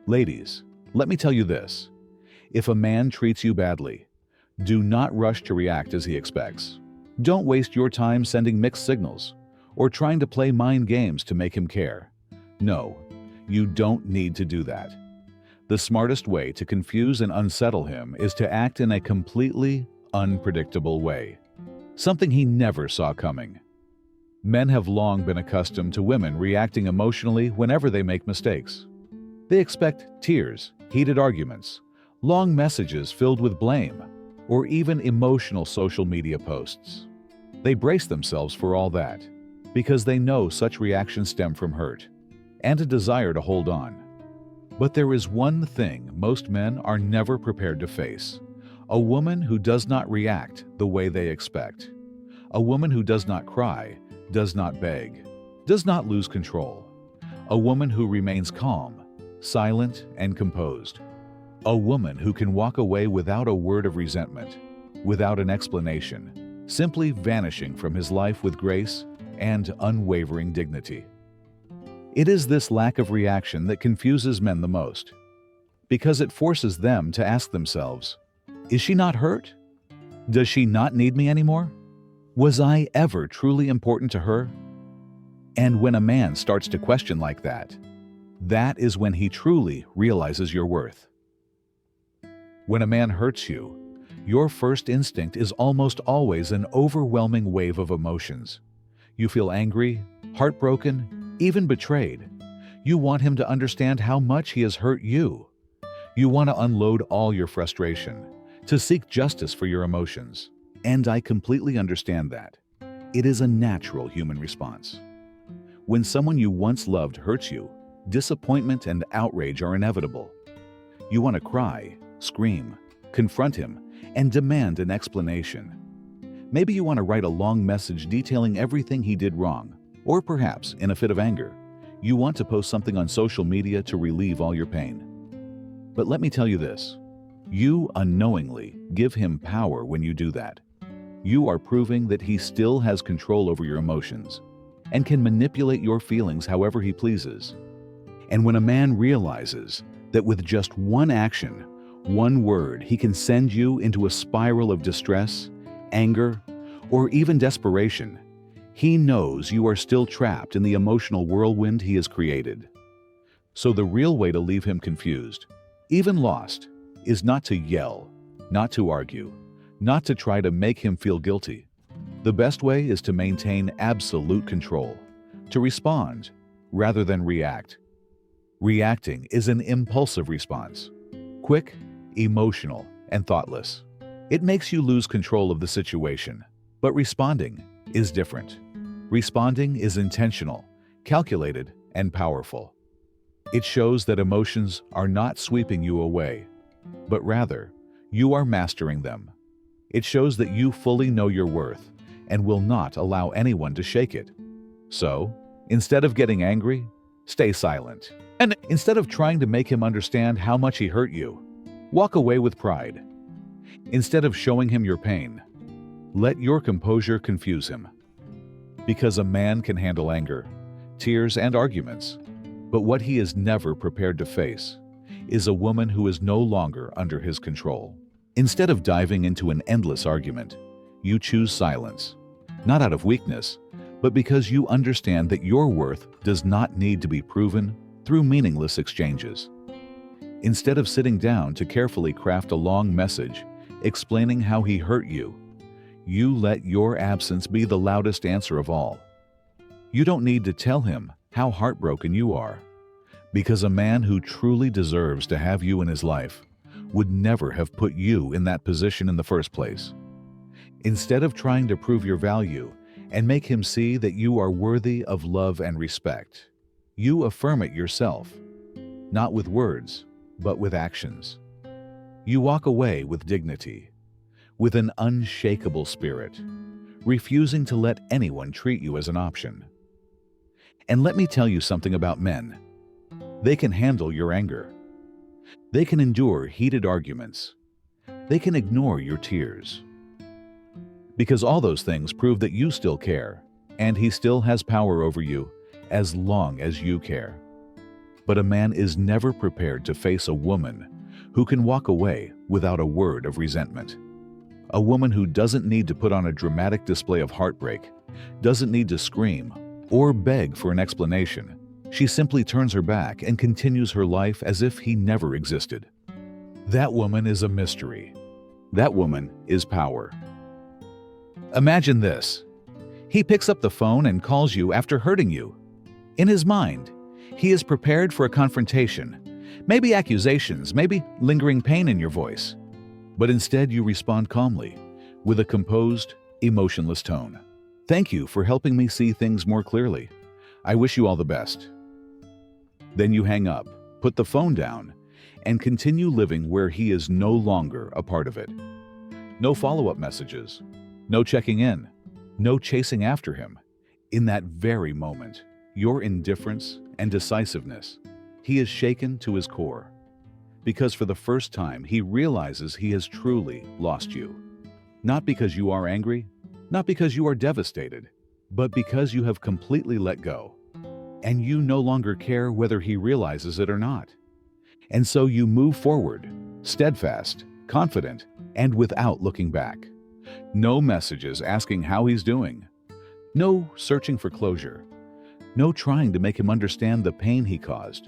Ladies, let me tell you this. If a man treats you badly, do not rush to react as he expects. Don't waste your time sending mixed signals or trying to play mind games to make him care. No, you don't need to do that. The smartest way to confuse and unsettle him is to act in a completely unpredictable way, something he never saw coming. Men have long been accustomed to women reacting emotionally whenever they make mistakes. They expect tears, heated arguments, long messages filled with blame, or even emotional social media posts. They brace themselves for all that because they know such reactions stem from hurt and a desire to hold on. But there is one thing most men are never prepared to face: a woman who does not react the way they expect. A woman who does not cry, does not beg, does not lose control. A woman who remains calm, silent, and composed. A woman who can walk away without a word of resentment, without an explanation, simply vanishing from his life with grace and unwavering dignity. It is this lack of reaction that confuses men the most, because it forces them to ask themselves, is she not hurt? Does she not need me anymore? Was I ever truly important to her? And when a man starts to question like that, that is when he truly realizes your worth. When a man hurts you, your first instinct is almost always an overwhelming wave of emotions. You feel angry, heartbroken, even betrayed. You want him to understand how much he has hurt you. You want to unload all your frustration, to seek justice for your emotions. And I completely understand that. It is a natural human response. When someone you once loved hurts you, disappointment and outrage are inevitable. You want to cry, scream, confront him, and demand an explanation. Maybe you want to write a long message detailing everything he did wrong. Or perhaps, in a fit of anger, you want to post something on social media to relieve all your pain. But let me tell you this, you unknowingly give him power when you do that. You are proving that he still has control over your emotions and can manipulate your feelings however he pleases. And when a man realizes that with just one action, one word, he can send you into a spiral of distress, anger, or even desperation, he knows you are still trapped in the emotional whirlwind he has created. So the real way to leave him confused, even lost, is not to yell, not to argue, not to try to make him feel guilty. The best way is to maintain absolute control, to respond rather than react. Reacting is an impulsive response, quick, emotional, and thoughtless. It makes you lose control of the situation, but responding is different. Responding is intentional, calculated, and powerful. It shows that emotions are not sweeping you away, but rather, you are mastering them. It shows that you fully know your worth and will not allow anyone to shake it. So, instead of getting angry, stay silent. And instead of trying to make him understand how much he hurt you, walk away with pride. Instead of showing him your pain, let your composure confuse him. Because a man can handle anger, tears, and arguments, but what he is never prepared to face is a woman who is no longer under his control. Instead of diving into an endless argument, you choose silence, not out of weakness, but because you understand that your worth does not need to be proven through meaningless exchanges. Instead of sitting down to carefully craft a long message explaining how he hurt you, you let your absence be the loudest answer of all. You don't need to tell him how heartbroken you are, because a man who truly deserves to have you in his life would never have put you in that position in the first place. Instead of trying to prove your value and make him see that you are worthy of love and respect, you affirm it yourself, not with words, but with actions. You walk away with dignity, with an unshakable spirit, refusing to let anyone treat you as an option. And let me tell you something about men. They can handle your anger. They can endure heated arguments. They can ignore your tears. Because all those things prove that you still care, and he still has power over you as long as you care. But a man is never prepared to face a woman who can walk away without a word of resentment. A woman who doesn't need to put on a dramatic display of heartbreak, doesn't need to scream or beg for an explanation. She simply turns her back and continues her life as if he never existed. That woman is a mystery. That woman is power. Imagine this. He picks up the phone and calls you after hurting you. In his mind, he is prepared for a confrontation, maybe accusations, maybe lingering pain in your voice. But instead you respond calmly, with a composed, emotionless tone. Thank you for helping me see things more clearly. I wish you all the best. Then you hang up, put the phone down, and continue living where he is no longer a part of it. No follow-up messages, no checking in, no chasing after him. In that very moment, your indifference and decisiveness, he is shaken to his core. Because for the first time, he realizes he has truly lost you. Not because you are angry, not because you are devastated, but because you have completely let go. And you no longer care whether he realizes it or not. And so you move forward, steadfast, confident, and without looking back. No messages asking how he's doing. No searching for closure. No trying to make him understand the pain he caused.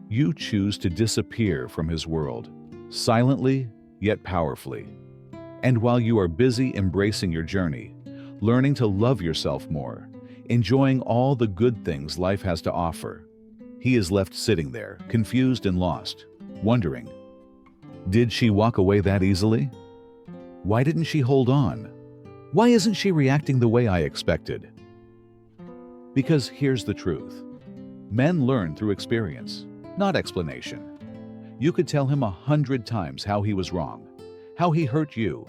You choose to disappear from his world, silently yet powerfully. And while you are busy embracing your journey, learning to love yourself more, enjoying all the good things life has to offer, he is left sitting there, confused and lost, wondering, did she walk away that easily? Why didn't she hold on? Why isn't she reacting the way I expected? Because here's the truth. Men learn through experience, not explanation. You could tell him 100 times how he was wrong, how he hurt you,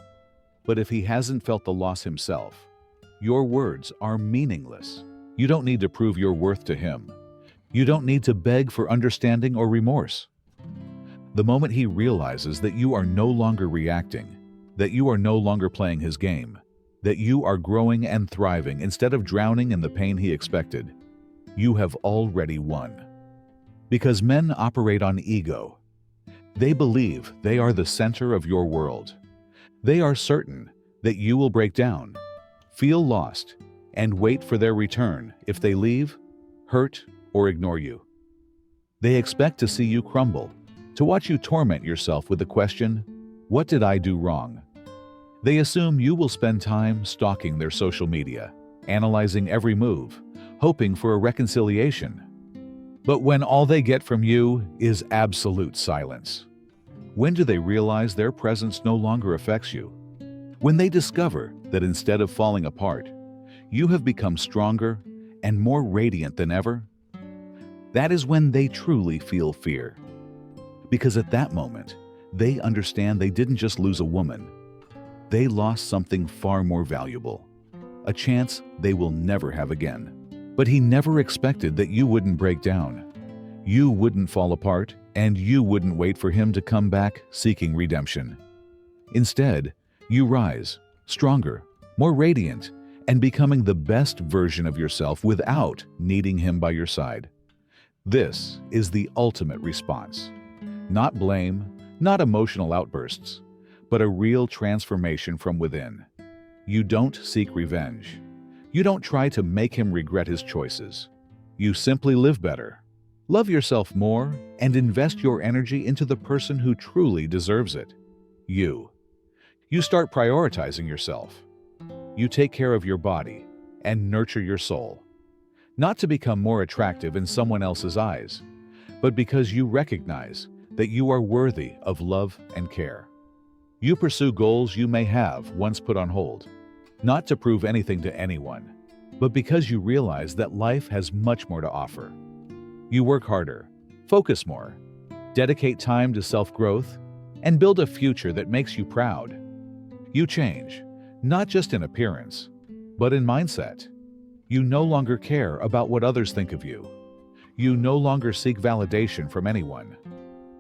but if he hasn't felt the loss himself, your words are meaningless. You don't need to prove your worth to him. You don't need to beg for understanding or remorse. The moment he realizes that you are no longer reacting, that you are no longer playing his game, that you are growing and thriving instead of drowning in the pain he expected, you have already won. Because men operate on ego. They believe they are the center of your world. They are certain that you will break down, feel lost, and wait for their return if they leave, hurt, or ignore you. They expect to see you crumble, to watch you torment yourself with the question, what did I do wrong? They assume you will spend time stalking their social media, analyzing every move, hoping for a reconciliation. But when all they get from you is absolute silence, when do they realize their presence no longer affects you? When they discover that instead of falling apart, you have become stronger and more radiant than ever, that is when they truly feel fear. Because at that moment, they understand they didn't just lose a woman, they lost something far more valuable, a chance they will never have again. But he never expected that you wouldn't break down, you wouldn't fall apart, and you wouldn't wait for him to come back seeking redemption. Instead, you rise, stronger, more radiant, and becoming the best version of yourself without needing him by your side. This is the ultimate response. Not blame, not emotional outbursts, but a real transformation from within. You don't seek revenge. You don't try to make him regret his choices. You simply live better, love yourself more, and invest your energy into the person who truly deserves it. You. You start prioritizing yourself. You take care of your body and nurture your soul. Not to become more attractive in someone else's eyes, but because you recognize that you are worthy of love and care. You pursue goals you may have once put on hold, not to prove anything to anyone, but because you realize that life has much more to offer. You work harder, focus more, dedicate time to self-growth, and build a future that makes you proud. You change, not just in appearance, but in mindset. You no longer care about what others think of you. You no longer seek validation from anyone.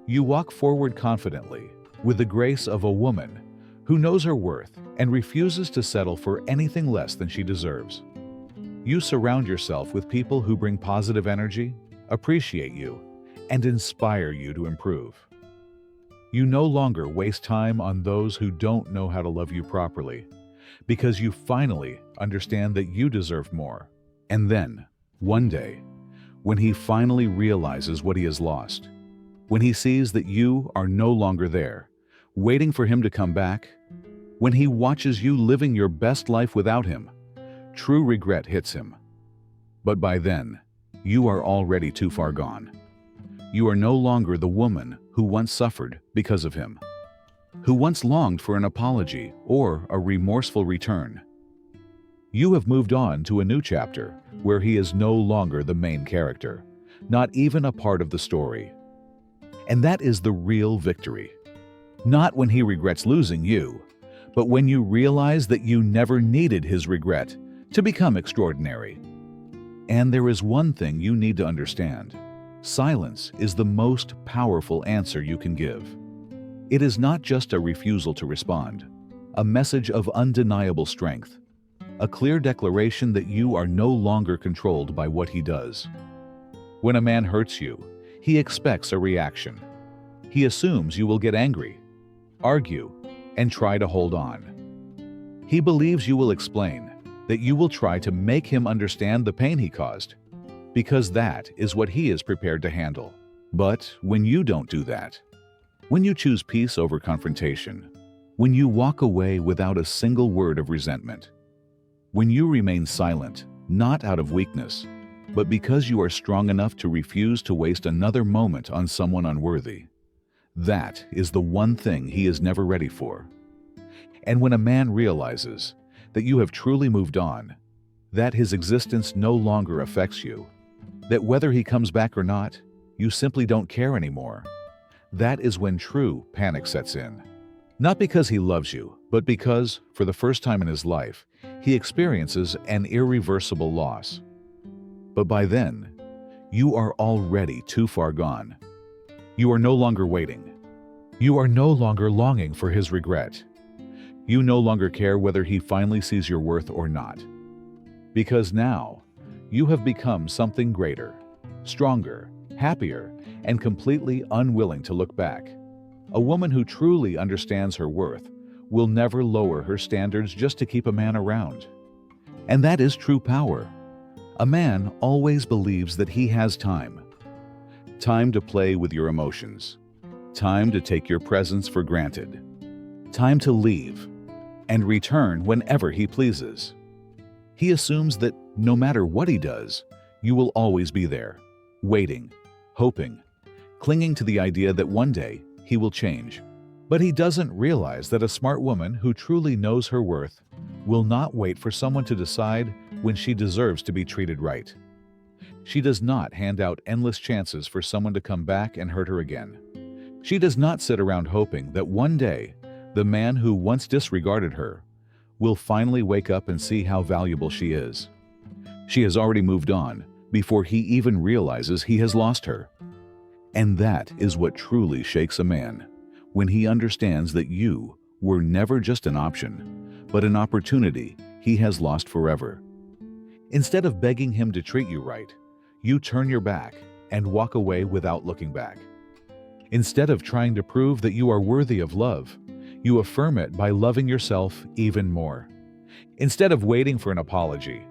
You walk forward confidently, with the grace of a woman who knows her worth and refuses to settle for anything less than she deserves. You surround yourself with people who bring positive energy, appreciate you, and inspire you to improve. You no longer waste time on those who don't know how to love you properly, because you finally understand that you deserve more. And then, one day, when he finally realizes what he has lost, when he sees that you are no longer there, waiting for him to come back, when he watches you living your best life without him, true regret hits him. But by then, you are already too far gone. You are no longer the woman who once suffered because of him, who once longed for an apology or a remorseful return. You have moved on to a new chapter where he is no longer the main character, not even a part of the story. And that is the real victory. Not when he regrets losing you, but when you realize that you never needed his regret to become extraordinary. And there is one thing you need to understand. Silence is the most powerful answer you can give. It is not just a refusal to respond, a message of undeniable strength, a clear declaration that you are no longer controlled by what he does. When a man hurts you, he expects a reaction. He assumes you will get angry, argue, and try to hold on. He believes you will explain, that you will try to make him understand the pain he caused, because that is what he is prepared to handle. But when you don't do that, when you choose peace over confrontation, when you walk away without a single word of resentment, when you remain silent, not out of weakness, but because you are strong enough to refuse to waste another moment on someone unworthy, that is the one thing he is never ready for. And when a man realizes that you have truly moved on, that his existence no longer affects you, that whether he comes back or not, you simply don't care anymore, that is when true panic sets in. Not because he loves you, but because, for the first time in his life, he experiences an irreversible loss. But by then, you are already too far gone. You are no longer waiting. You are no longer longing for his regret. You no longer care whether he finally sees your worth or not. Because now, you have become something greater, stronger, happier, and completely unwilling to look back. A woman who truly understands her worth will never lower her standards just to keep a man around. And that is true power. A man always believes that he has time. Time to play with your emotions. Time to take your presence for granted. Time to leave and return whenever he pleases. He assumes that no matter what he does, you will always be there, waiting, hoping, clinging to the idea that one day he will change. But he doesn't realize that a smart woman who truly knows her worth will not wait for someone to decide when she deserves to be treated right. She does not hand out endless chances for someone to come back and hurt her again. She does not sit around hoping that one day the man who once disregarded her will finally wake up and see how valuable she is. She has already moved on before he even realizes he has lost her. And that is what truly shakes a man, when he understands that you were never just an option, but an opportunity he has lost forever. Instead of begging him to treat you right, you turn your back and walk away without looking back. Instead of trying to prove that you are worthy of love, you affirm it by loving yourself even more. Instead of waiting for an apology,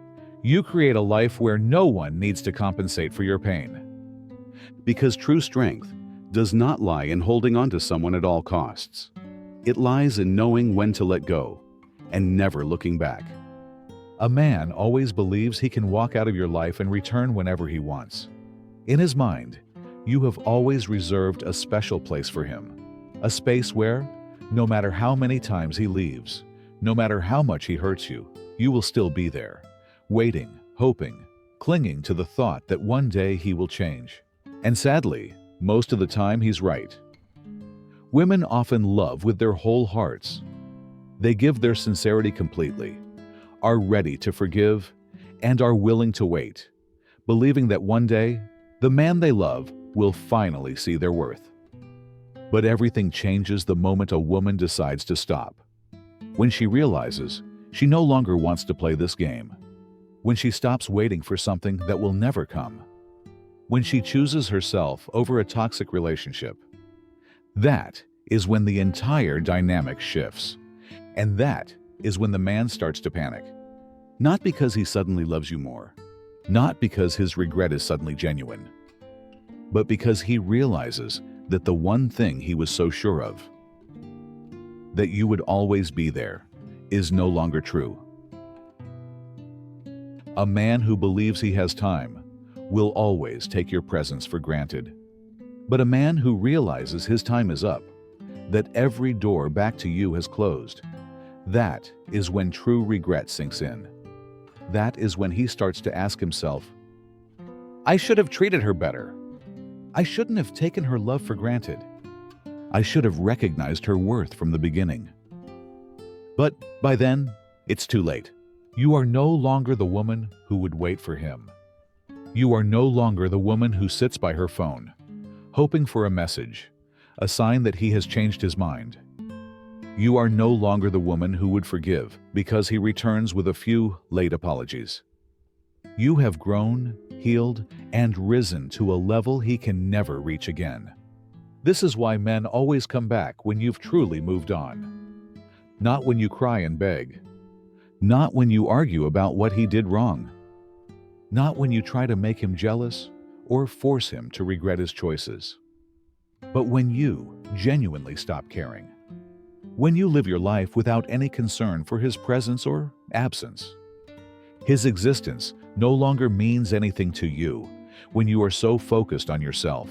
you create a life where no one needs to compensate for your pain. Because true strength does not lie in holding on to someone at all costs. It lies in knowing when to let go and never looking back. A man always believes he can walk out of your life and return whenever he wants. In his mind, you have always reserved a special place for him, a space where, no matter how many times he leaves, no matter how much he hurts you, you will still be there, waiting, hoping, clinging to the thought that one day he will change. And sadly, most of the time he's right. Women often love with their whole hearts. They give their sincerity completely, are ready to forgive, and are willing to wait, believing that one day, the man they love will finally see their worth. But everything changes the moment a woman decides to stop. When she realizes she no longer wants to play this game. When she stops waiting for something that will never come. when she chooses herself over a toxic relationship. That is when the entire dynamic shifts. And that is when the man starts to panic. Not because he suddenly loves you more, not because his regret is suddenly genuine, but because he realizes that the one thing he was so sure of, that you would always be there, is no longer true. A man who believes he has time will always take your presence for granted. But a man who realizes his time is up, that every door back to you has closed, that is when true regret sinks in. That is when he starts to ask himself, I should have treated her better. I shouldn't have taken her love for granted. I should have recognized her worth from the beginning. But by then, it's too late. You are no longer the woman who would wait for him. You are no longer the woman who sits by her phone, hoping for a message, a sign that he has changed his mind. You are no longer the woman who would forgive because he returns with a few late apologies. You have grown, healed, and risen to a level he can never reach again. This is why men always come back when you've truly moved on. Not when you cry and beg. Not when you argue about what he did wrong. Not when you try to make him jealous or force him to regret his choices. But when you genuinely stop caring. When you live your life without any concern for his presence or absence. His existence no longer means anything to you when you are so focused on yourself,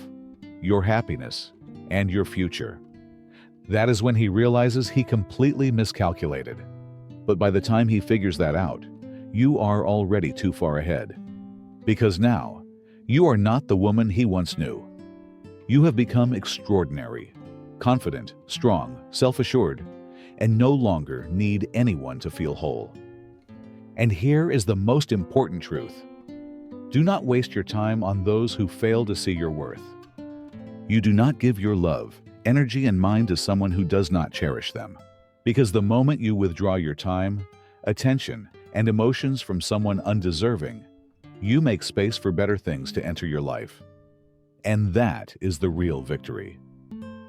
your happiness, and your future. That is when he realizes he completely miscalculated. But by the time he figures that out, you are already too far ahead. Because now, you are not the woman he once knew. You have become extraordinary, confident, strong, self-assured, and no longer need anyone to feel whole. And here is the most important truth. Do not waste your time on those who fail to see your worth. You do not give your love, energy, and mind to someone who does not cherish them. Because the moment you withdraw your time, attention, and emotions from someone undeserving, you make space for better things to enter your life. And that is the real victory.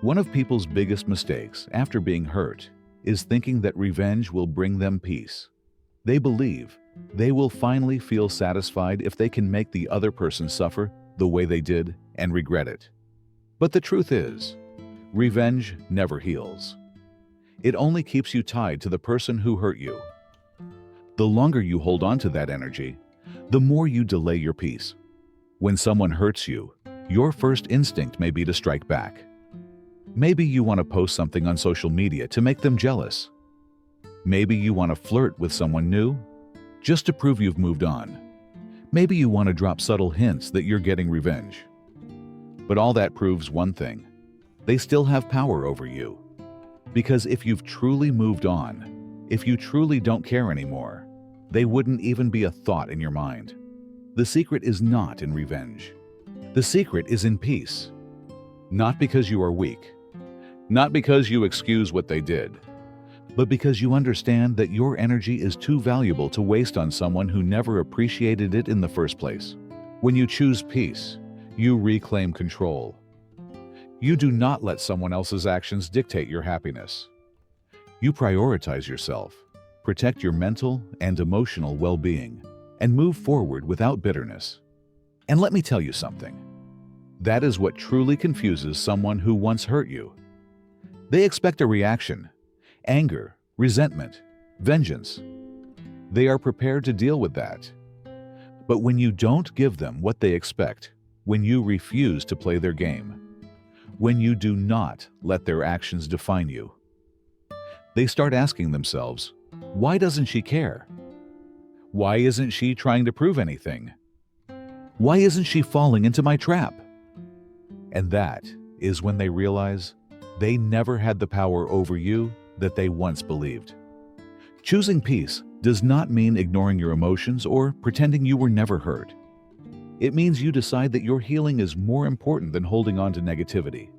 One of people's biggest mistakes after being hurt is thinking that revenge will bring them peace. They believe they will finally feel satisfied if they can make the other person suffer the way they did and regret it. But the truth is, revenge never heals. It only keeps you tied to the person who hurt you. The longer you hold on to that energy, the more you delay your peace. When someone hurts you, your first instinct may be to strike back. Maybe you want to post something on social media to make them jealous. Maybe you want to flirt with someone new, just to prove you've moved on. Maybe you want to drop subtle hints that you're getting revenge. But all that proves one thing. They still have power over you. Because if you've truly moved on, if you truly don't care anymore, they wouldn't even be a thought in your mind. The secret is not in revenge. The secret is in peace. Not because you are weak, not because you excuse what they did, but because you understand that your energy is too valuable to waste on someone who never appreciated it in the first place. When you choose peace, you reclaim control. You do not let someone else's actions dictate your happiness. You prioritize yourself, protect your mental and emotional well-being, and move forward without bitterness. And let me tell you something. That is what truly confuses someone who once hurt you. They expect a reaction, anger, resentment, vengeance. They are prepared to deal with that. But when you don't give them what they expect, when you refuse to play their game, when you do not let their actions define you, they start asking themselves, why doesn't she care? Why isn't she trying to prove anything? Why isn't she falling into my trap? And that is when they realize they never had the power over you that they once believed. Choosing peace does not mean ignoring your emotions or pretending you were never hurt. It means you decide that your healing is more important than holding on to negativity.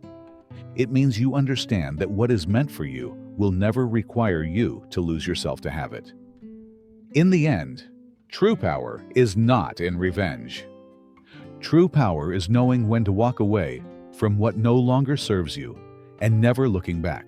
It means you understand that what is meant for you will never require you to lose yourself to have it. In the end, true power is not in revenge. True power is knowing when to walk away from what no longer serves you and never looking back.